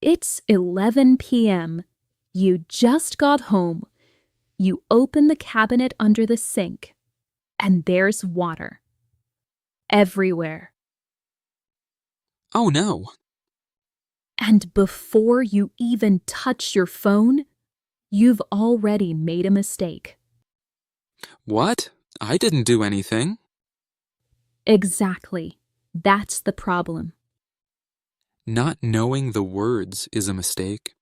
It's 11 p.m. You just got home. You open the cabinet under the sink, and there's water. Everywhere. Oh no! And before you even touch your phone, you've already made a mistake. What? I didn't do anything. Exactly. That's the problem. Not knowing the words is a mistake.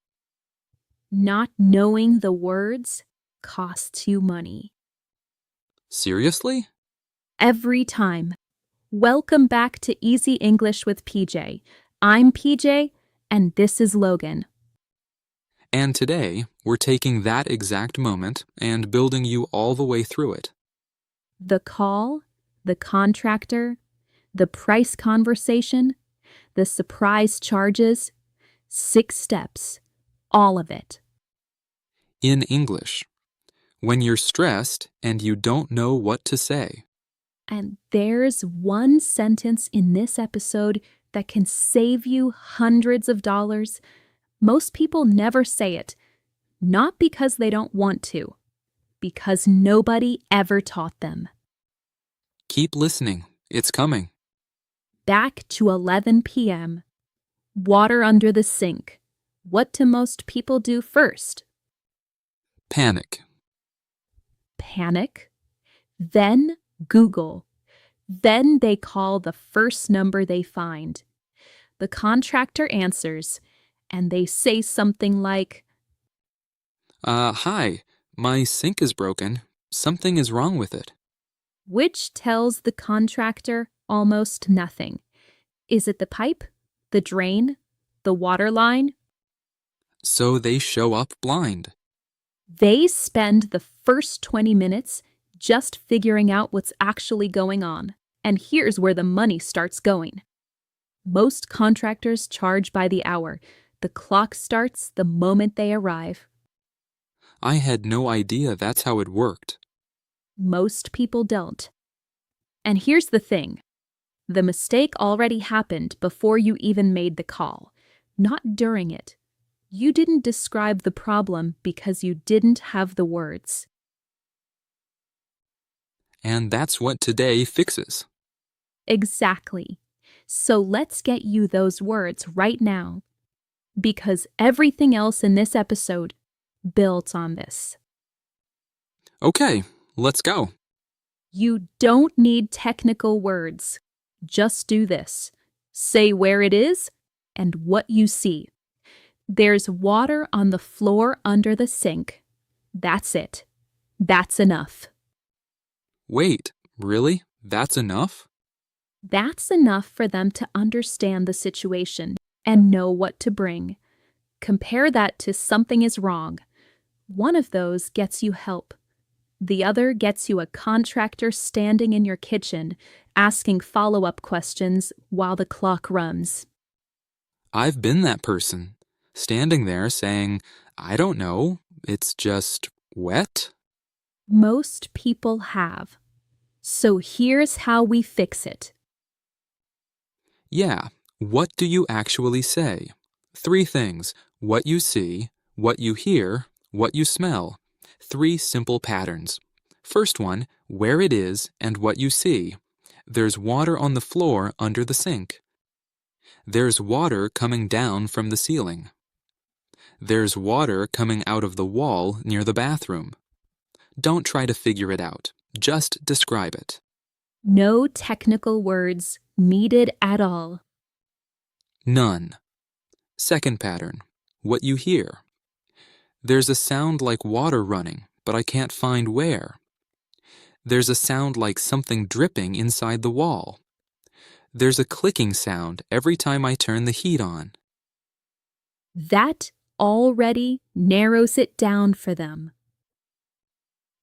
Not knowing the words costs you money. Seriously? Every time. Welcome back to Easy English with PJ. I'm PJ, and this is Logan. And today, we're taking that exact moment and building you all the way through it. The call, the contractor, the price conversation, the surprise charges, 6 steps, all of it. In English, when you're stressed and you don't know what to say. And there's one sentence in this episode that can save you hundreds of dollars. Most people never say it, not because they don't want to, because nobody ever taught them. Keep listening. It's coming. Back to 11 p.m. Water under the sink. What do most people do first? Panic. Panic. Then Google. Then they call the first number they find. The contractor answers, and they say something like, Hi, my sink is broken. Something is wrong with it. which tells the contractor almost nothing. Is it the pipe, the drain, the water line? So they show up blind. They spend the first 20 minutes just figuring out what's actually going on. And here's where the money starts going. Most contractors charge by the hour. The clock starts the moment they arrive. I had no idea that's how it worked. Most people don't. And here's the thing. The mistake already happened before you even made the call, not during it. You didn't describe the problem because you didn't have the words. And that's what today fixes. Exactly. So let's get you those words right now, because everything else in this episode builds on this. Okay, let's go. You don't need technical words. Just do this. Say where it is and what you see. There's water on the floor under the sink. That's it. That's enough. Wait, really? That's enough? That's enough for them to understand the situation and know what to bring. Compare that to something is wrong. One of those gets you help. The other gets you a contractor standing in your kitchen, asking follow-up questions while the clock runs. I've been that person, standing there saying, I don't know, it's just wet? Most people have. So here's how we fix it. Yeah, what do you actually say? 3 things: what you see, what you hear, what you smell. 3 simple patterns. First one, where it is and what you see. There's water on the floor under the sink. There's water coming down from the ceiling. There's water coming out of the wall near the bathroom. Don't try to figure it out. Just describe it. No technical words needed at all. None. Second pattern, what you hear. There's a sound like water running, but I can't find where. There's a sound like something dripping inside the wall. There's a clicking sound every time I turn the heat on. That already narrows it down for them.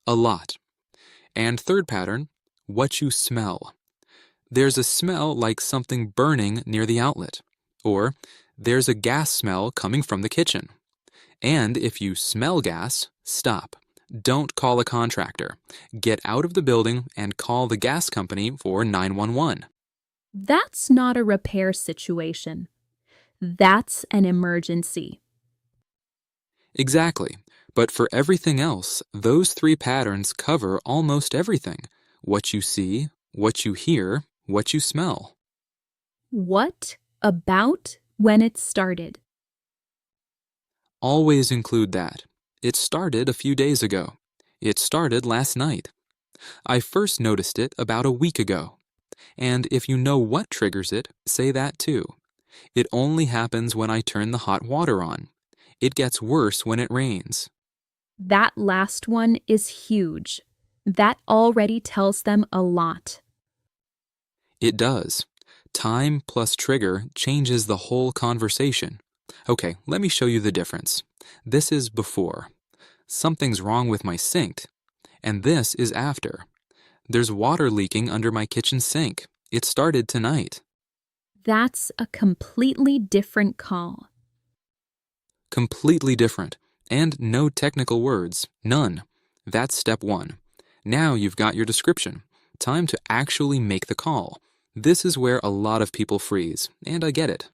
A lot. And third pattern, what you smell. There's a smell like something burning near the outlet. Or, there's a gas smell coming from the kitchen. And if you smell gas, stop. Don't call a contractor. Get out of the building and call the gas company for 911. That's not a repair situation. That's an emergency. Exactly. But for everything else, those three patterns cover almost everything. What you see, what you hear, what you smell. What about when it started? Always include that. It started a few days ago. It started last night. I first noticed it about a week ago. And if you know what triggers it, say that too. It only happens when I turn the hot water on. It gets worse when it rains. That last one is huge. That already tells them a lot. It does. Time plus trigger changes the whole conversation. Okay, let me show you the difference. This is before. Something's wrong with my sink. And this is after. There's water leaking under my kitchen sink. It started tonight. That's a completely different call. Completely different. And no technical words. None. That's step one. Now you've got your description. Time to actually make the call. This is where a lot of people freeze, and I get it.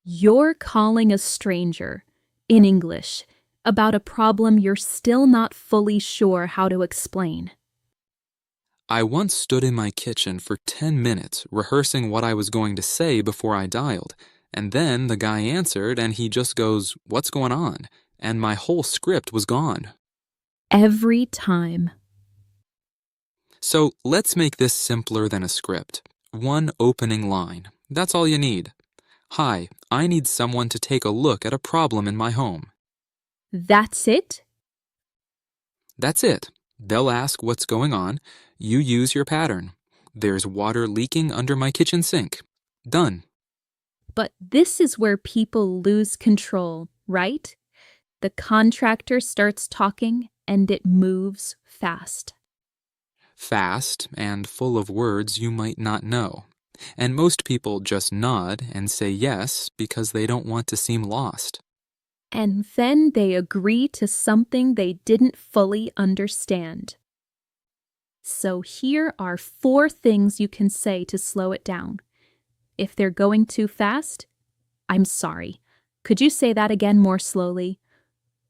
You're calling a stranger, in English, about a problem you're still not fully sure how to explain. I once stood in my kitchen for 10 minutes rehearsing what I was going to say before I dialed, and then the guy answered and he just goes, "What's going on?" And my whole script was gone. Every time. So let's make this simpler than a script. One opening line. That's all you need. "Hi, I need someone to take a look at a problem in my home." That's it? That's it. They'll ask what's going on. You use your pattern. "There's water leaking under my kitchen sink." Done. But this is where people lose control, right? The contractor starts talking and it moves fast. Fast and full of words you might not know. And most people just nod and say yes because they don't want to seem lost. And then they agree to something they didn't fully understand. So here are 4 things you can say to slow it down. If they're going too fast, "I'm sorry. Could you say that again more slowly?"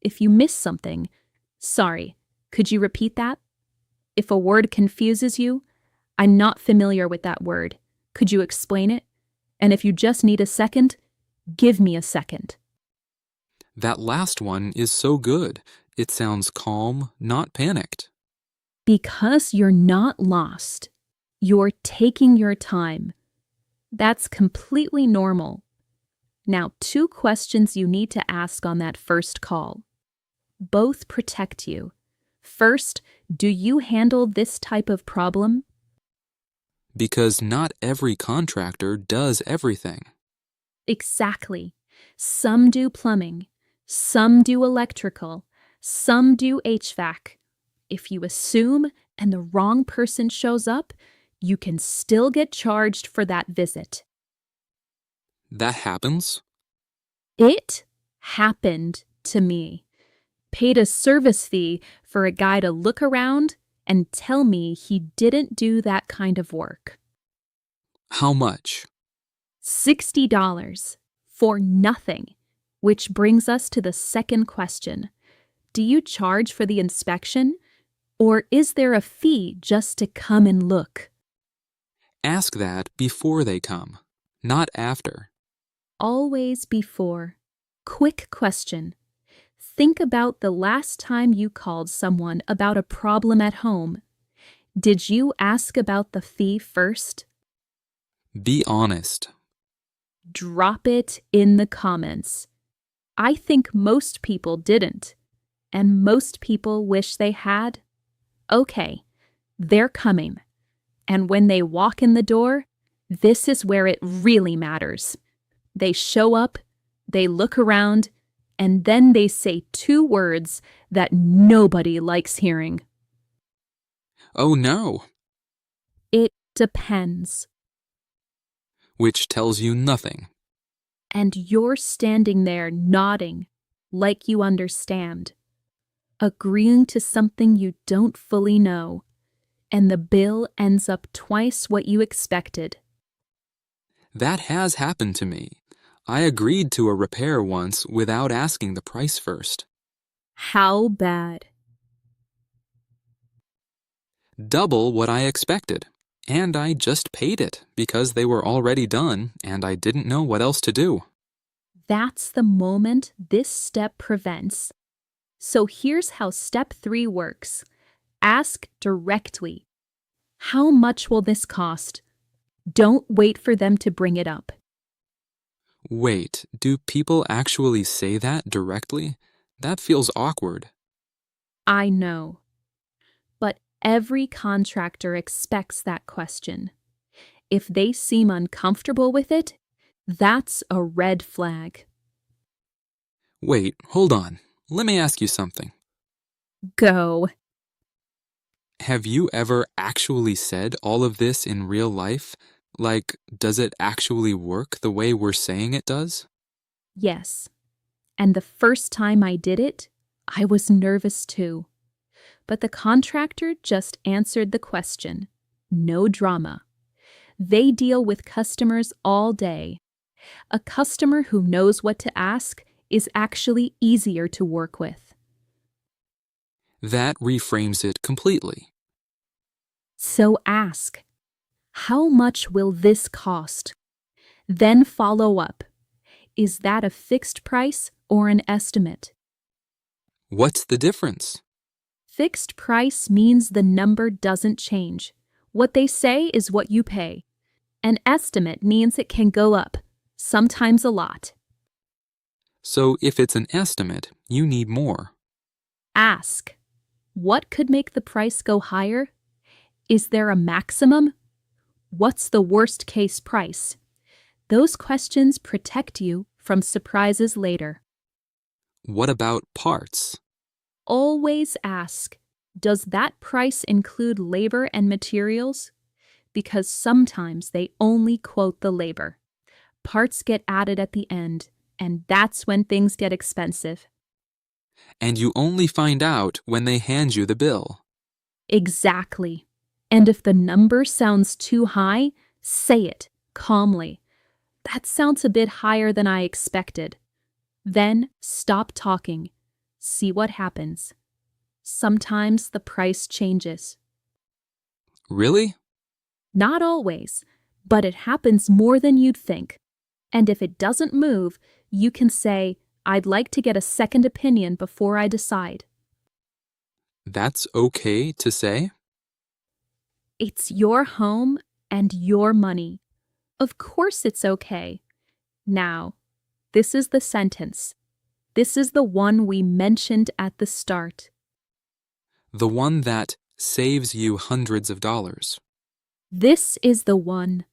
If you miss something, "Sorry. Could you repeat that?" If a word confuses you, "I'm not familiar with that word. Could you explain it?" And if you just need a second, "Give me a second." That last one is so good. It sounds calm, not panicked. Because you're not lost. You're taking your time. That's completely normal. Now, 2 questions you need to ask on that first call. Both protect you. First, do you handle this type of problem? Because not every contractor does everything. Exactly. Some do plumbing, some do electrical, some do HVAC. If you assume and the wrong person shows up, you can still get charged for that visit. That happens? It happened to me. Paid a service fee for a guy to look around and tell me he didn't do that kind of work. How much? $60 for nothing, which brings us to the second question. Do you charge for the inspection, or is there a fee just to come and look? Ask that before they come, not after. Always before. Quick question. Think about the last time you called someone about a problem at home. Did you ask about the fee first? Be honest. Drop it in the comments. I think most people didn't, and most people wish they had. Okay, they're coming. And when they walk in the door, this is where it really matters. They show up, they look around, and then they say 2 words that nobody likes hearing. "Oh no," It depends. which tells you nothing. And you're standing there nodding, like you understand, agreeing to something you don't fully know, and the bill ends up twice what you expected. That has happened to me. I agreed to a repair once without asking the price first. How bad? Double what I expected. And I just paid it because they were already done and I didn't know what else to do. That's the moment this step prevents. So here's how step 3 works. Ask directly. How much will this cost? Don't wait for them to bring it up. Wait, do people actually say that directly? That feels awkward. I know. But every contractor expects that question. If they seem uncomfortable with it, that's a red flag. Wait, hold on. Let me ask you something. Go. Have you ever actually said all of this in real life? Like, does it actually work the way we're saying it does? Yes. And the first time I did it, I was nervous too. But the contractor just answered the question. No drama. They deal with customers all day. A customer who knows what to ask is actually easier to work with. That reframes it completely. So ask, how much will this cost? Then follow up. Is that a fixed price or an estimate? What's the difference? Fixed price means the number doesn't change. What they say is what you pay. An estimate means it can go up, sometimes a lot. So if it's an estimate, you need more. Ask, what could make the price go higher? Is there a maximum? What's the worst case price? Those questions protect you from surprises later. What about parts? Always ask, does that price include labor and materials? Because sometimes they only quote the labor. Parts get added at the end, and that's when things get expensive. And you only find out when they hand you the bill. Exactly. And if the number sounds too high, say it calmly. That sounds a bit higher than I expected. Then stop talking. See what happens. Sometimes the price changes. Really? Not always, but it happens more than you'd think. And if it doesn't move, you can say, I'd like to get a second opinion before I decide. That's okay to say? It's your home and your money. Of course it's okay. Now, this is the sentence. This is the one we mentioned at the start. The one that saves you hundreds of dollars. This is the one.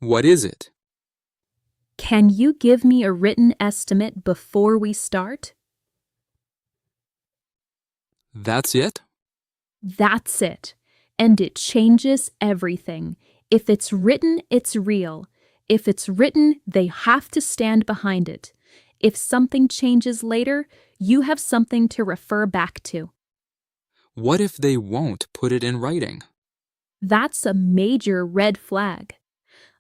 What is it? Can you give me a written estimate before we start? That's it? That's it. And it changes everything. If it's written, it's real. If it's written, they have to stand behind it. If something changes later, you have something to refer back to. What if they won't put it in writing? That's a major red flag.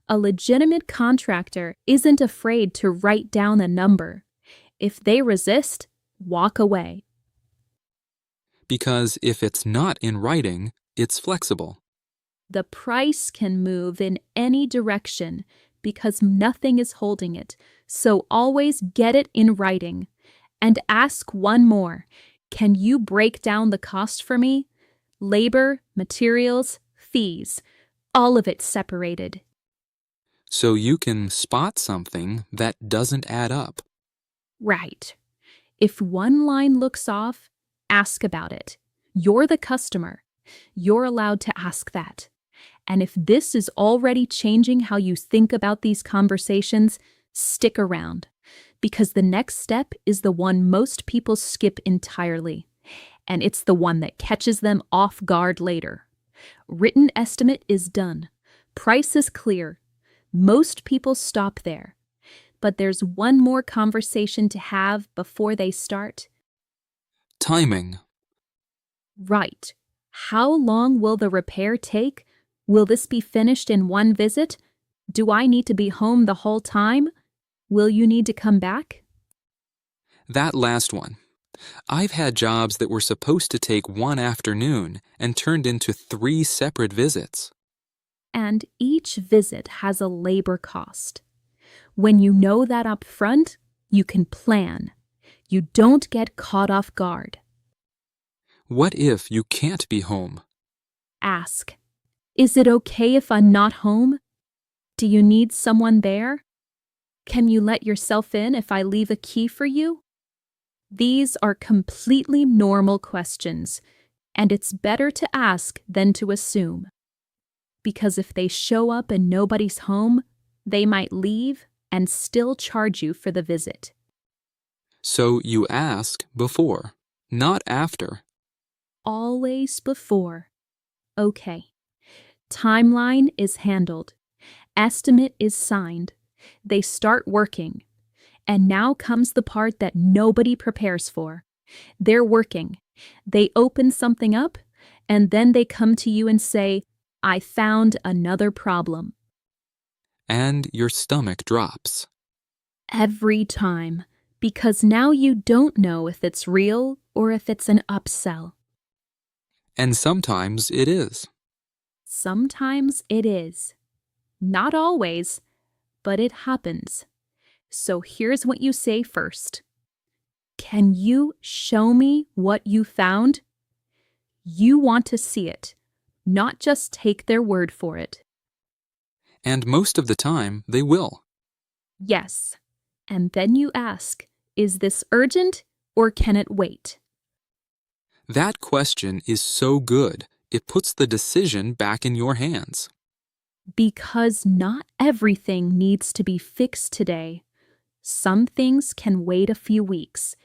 A legitimate contractor isn't afraid to write down a number. If they resist, walk away. Because if it's not in writing, it's flexible. The price can move in any direction because nothing is holding it, so always get it in writing. And ask one more. Can you break down the cost for me? Labor, materials, fees, all of it separated. So you can spot something that doesn't add up. Right. If one line looks off, ask about it. You're the customer. You're allowed to ask that. And if this is already changing how you think about these conversations, stick around. Because the next step is the one most people skip entirely. And it's the one that catches them off guard later. Written estimate is done. Price is clear. Most people stop there. But there's one more conversation to have before they start. Timing. Right. How long will the repair take? Will this be finished in one visit? Do I need to be home the whole time? Will you need to come back? That last one. I've had jobs that were supposed to take one afternoon and turned into 3 separate visits. And each visit has a labor cost. When you know that up front, you can plan. You don't get caught off guard. What if you can't be home? Ask, is it okay if I'm not home? Do you need someone there? Can you let yourself in if I leave a key for you? These are completely normal questions, and it's better to ask than to assume. Because if they show up and nobody's home, they might leave and still charge you for the visit. So you ask before, not after. Always before. Okay. Timeline is handled. Estimate is signed. They start working. And now comes the part that nobody prepares for. They're working. They open something up, and then they come to you and say, I found another problem. And your stomach drops. Every time, because now you don't know if it's real or if it's an upsell. And sometimes it is. Sometimes it is. Not always, but it happens. So here's what you say first. Can you show me what you found? You want to see it, not just take their word for it. And most of the time, they will. Yes. And then you ask, is this urgent or can it wait? That question is so good, it puts the decision back in your hands. Because not everything needs to be fixed today. Some things can wait a few weeks.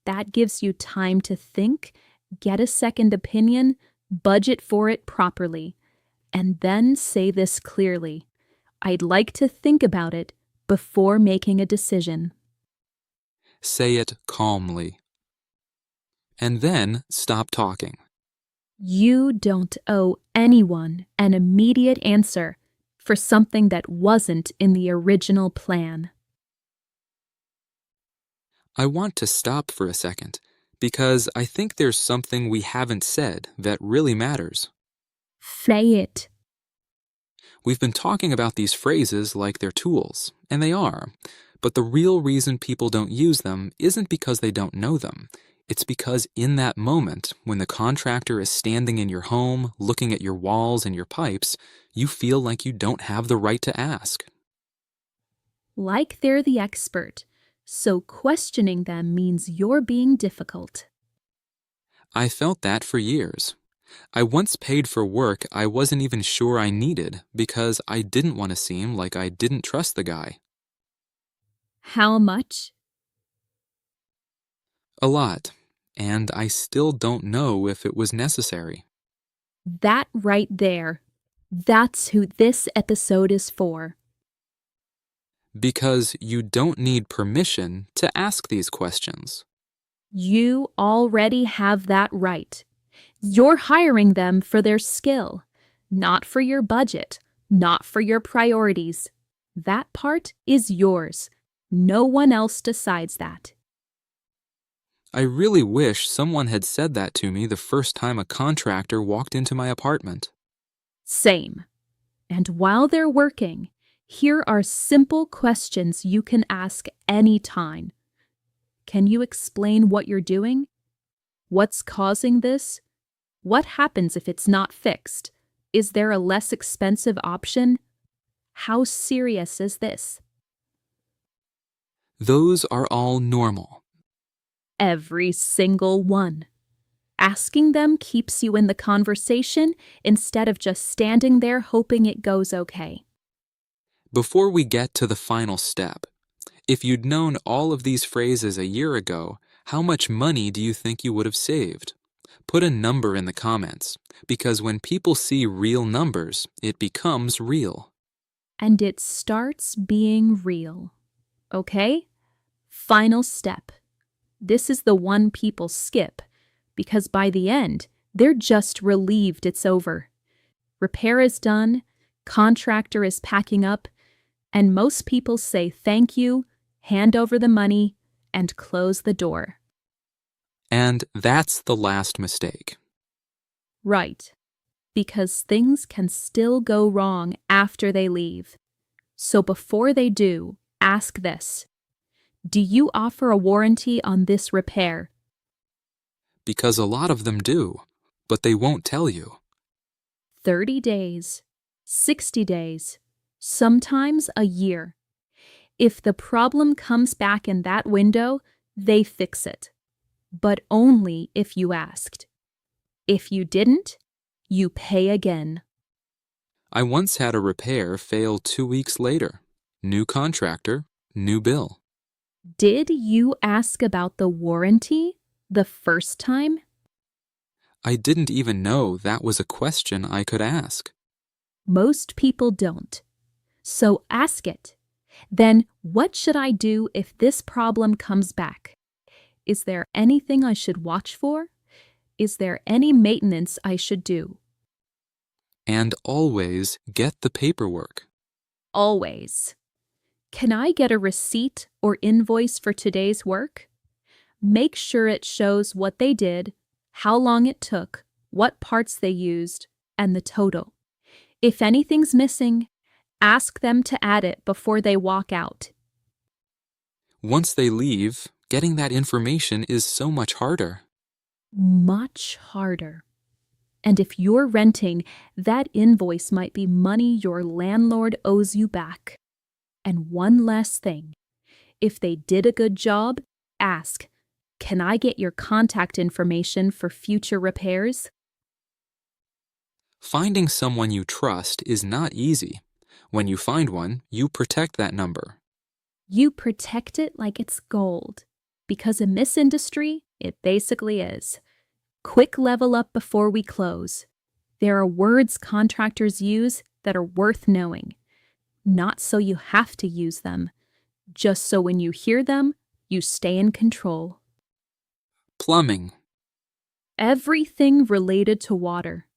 That gives you time to think, get a second opinion, budget for it properly, and then say this clearly. I'd like to think about it before making a decision. Say it calmly. And then stop talking. You don't owe anyone an immediate answer for something that wasn't in the original plan. I want to stop for a second, because I think there's something we haven't said that really matters. Say it. We've been talking about these phrases like they're tools, and they are, but the real reason people don't use them isn't because they don't know them. It's because in that moment, when the contractor is standing in your home, looking at your walls and your pipes, you feel like you don't have the right to ask. Like they're the expert, so questioning them means you're being difficult. I felt that for years. I once paid for work I wasn't even sure I needed because I didn't want to seem like I didn't trust the guy. How much? A lot, and I still don't know if it was necessary. That right there. That's who this episode is for. Because you don't need permission to ask these questions. You already have that right. You're hiring them for their skill, not for your budget, not for your priorities. That part is yours. No one else decides that. I really wish someone had said that to me the first time a contractor walked into my apartment. Same. And while they're working, here are simple questions you can ask anytime. Can you explain what you're doing? What's causing this? What happens if it's not fixed? Is there a less expensive option? How serious is this? Those are all normal. Every single one. Asking them keeps you in the conversation instead of just standing there hoping it goes okay. Before we get to the final step, if you'd known all of these phrases a year ago, how much money do you think you would have saved? Put a number in the comments, because when people see real numbers, it becomes real. And it starts being real. Okay? Final step. This is the one people skip, because by the end, they're just relieved it's over. Repair is done, contractor is packing up, And most people say thank you, hand over the money, and close the door. And that's the last mistake. Right. Because things can still go wrong after they leave. So before they do, ask this. Do you offer a warranty on this repair? Because a lot of them do, but they won't tell you. 30 days, 60 days, sometimes a year. If the problem comes back in that window, they fix it. But only if you asked. If you didn't, you pay again. I once had a repair fail 2 weeks later. New contractor, new bill. Did you ask about the warranty the first time? I didn't even know that was a question I could ask. Most people don't. So ask it. Then, what should I do if this problem comes back? Is there anything I should watch for? Is there any maintenance I should do? And always get the paperwork. Always. Can I get a receipt or invoice for today's work? Make sure it shows what they did, how long it took, what parts they used, and the total. If anything's missing, ask them to add it before they walk out. Once they leave, getting that information is so much harder. Much harder. And if you're renting, that invoice might be money your landlord owes you back. And one last thing. If they did a good job, ask, can I get your contact information for future repairs? Finding someone you trust is not easy. When you find one, you protect that number. You protect it like it's gold. Because in this industry, it basically is. Quick level up before we close. There are words contractors use that are worth knowing. Not so you have to use them, just so when you hear them, you stay in control. Plumbing. Everything related to water.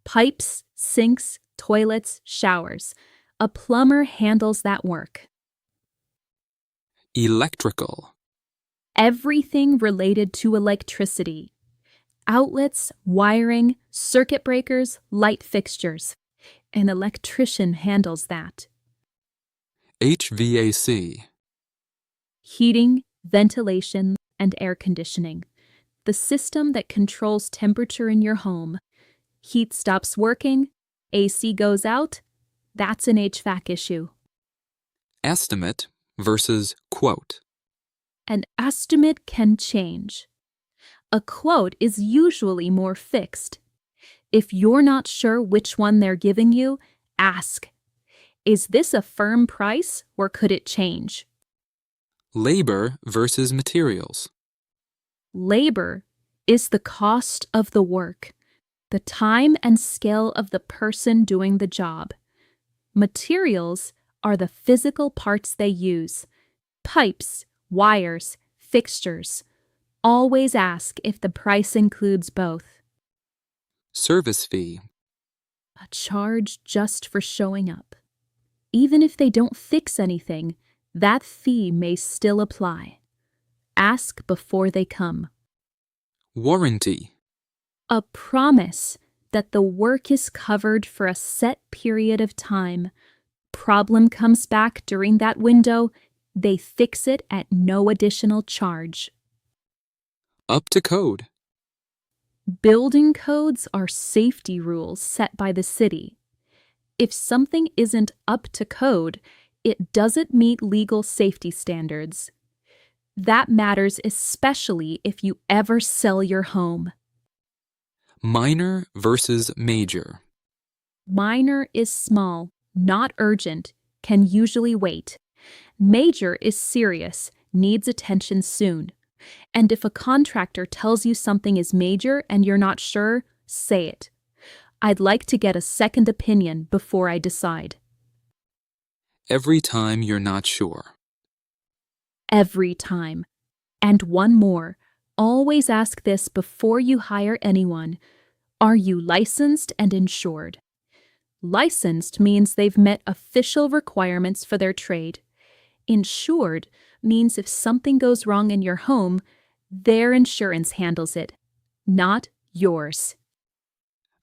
Pipes, sinks, toilets, showers. A plumber handles that work. Electrical. Everything related to electricity. Outlets, wiring, circuit breakers, light fixtures. An electrician handles that. HVAC. Heating, ventilation, and air conditioning. The system that controls temperature in your home. Heat stops working, AC goes out, that's an HVAC issue. Estimate versus quote. An estimate can change. A quote is usually more fixed. If you're not sure which one they're giving you, ask. Is this a firm price or could it change? Labor versus materials. Labor is the cost of the work, the time and skill of the person doing the job. Materials are the physical parts they use. Pipes, wires, fixtures. Always ask if the price includes both. Service fee. A charge just for showing up. Even if they don't fix anything, that fee may still apply. Ask before they come. Warranty. A promise that the work is covered for a set period of time. Problem comes back during that window, they fix it at no additional charge. Up to code. Building codes are safety rules set by the city. If something isn't up to code, it doesn't meet legal safety standards. That matters especially if you ever sell your home. Minor versus major. Minor is small, not urgent, can usually wait. Major is serious, needs attention soon. And if a contractor tells you something is major and you're not sure, say it. I'd like to get a second opinion before I decide. Every time you're not sure. Every time. And one more. Always ask this before you hire anyone. Are you licensed and insured? Licensed means they've met official requirements for their trade. Insured means if something goes wrong in your home, their insurance handles it, not yours.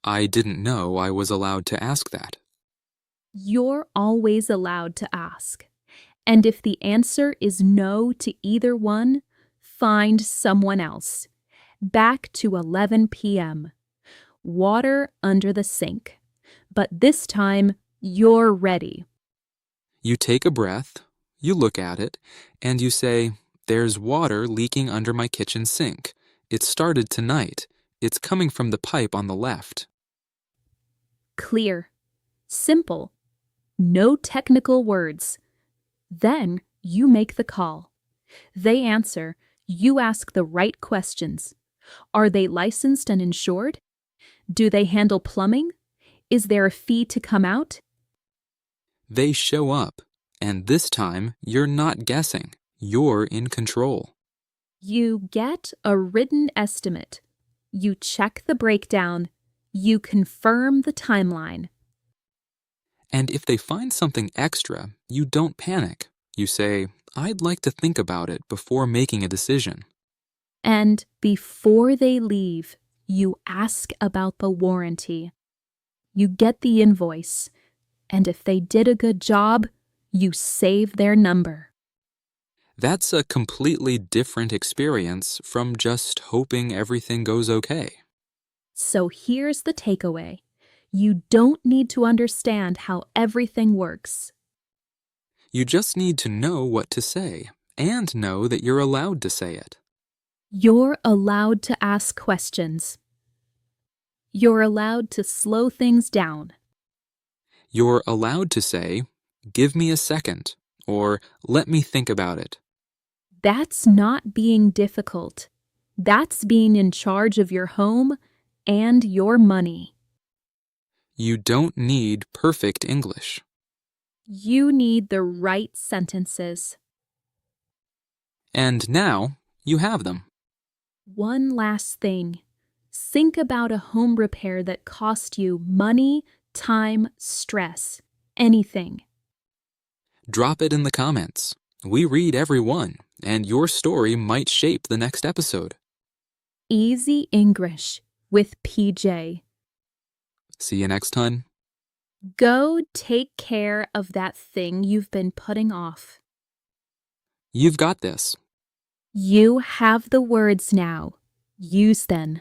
I didn't know I was allowed to ask that. You're always allowed to ask. And if the answer is no to either one, find someone else. Back to 11 p.m. Water under the sink. But this time, you're ready. You take a breath, you look at it, and you say, "There's water leaking under my kitchen sink. It started tonight. It's coming from the pipe on the left." Clear. Simple. No technical words. Then you make the call. They answer. You ask the right questions. Are they licensed and insured? Do they handle plumbing? Is there a fee to come out? They show up, and this time you're not guessing. You're in control. You get a written estimate. You check the breakdown. You confirm the timeline. And if they find something extra, you don't panic. You say, "I'd like to think about it before making a decision." And before they leave, you ask about the warranty. You get the invoice. And if they did a good job, you save their number. That's a completely different experience from just hoping everything goes okay. So here's the takeaway. You don't need to understand how everything works. You just need to know what to say and know that you're allowed to say it. You're allowed to ask questions. You're allowed to slow things down. You're allowed to say, "Give me a second," or "Let me think about it." That's not being difficult. That's being in charge of your home and your money. You don't need perfect English. You need the right sentences. And now you have them. One last thing. Think about a home repair that cost you money, time, stress, anything. Drop it in the comments. We read every one, and your story might shape the next episode. Easy English with PJ. See you next time. Go take care of that thing you've been putting off. You've got this. You have the words now. Use them.